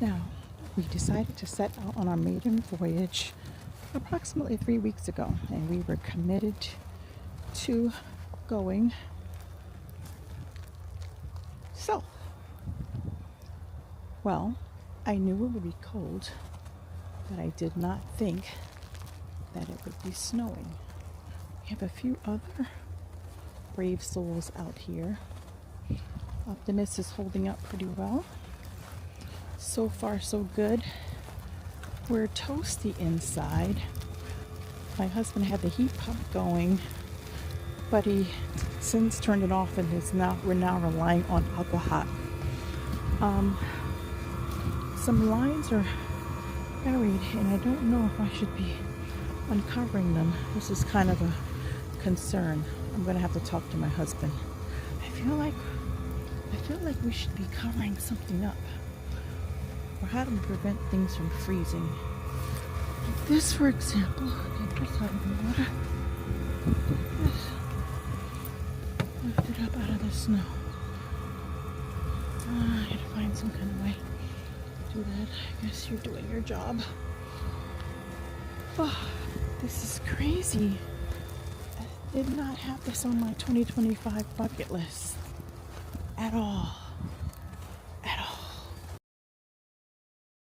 Now, we decided to set out on our maiden voyage approximately 3 weeks ago, and we were committed to going south. Well, I knew it would be cold, but I did not think that it would be snowing. We have a few other brave souls out here. Optimus is holding up pretty well. So far, so good. We're toasty inside. My husband had the heat pump going, but he since turned it off, and we're now relying on alcohol. Some lines are buried, and I don't know if I should be uncovering them. This is kind of a concern. I'm going to have to talk to my husband. I feel like we should be covering something up. Or how do we prevent things from freezing? Like this, for example. Okay, here's out of the water. This. Lift it up out of the snow. I gotta find some kind of way to do that. I guess you're doing your job. Oh, this is crazy. I did not have this on my 2025 bucket list at all.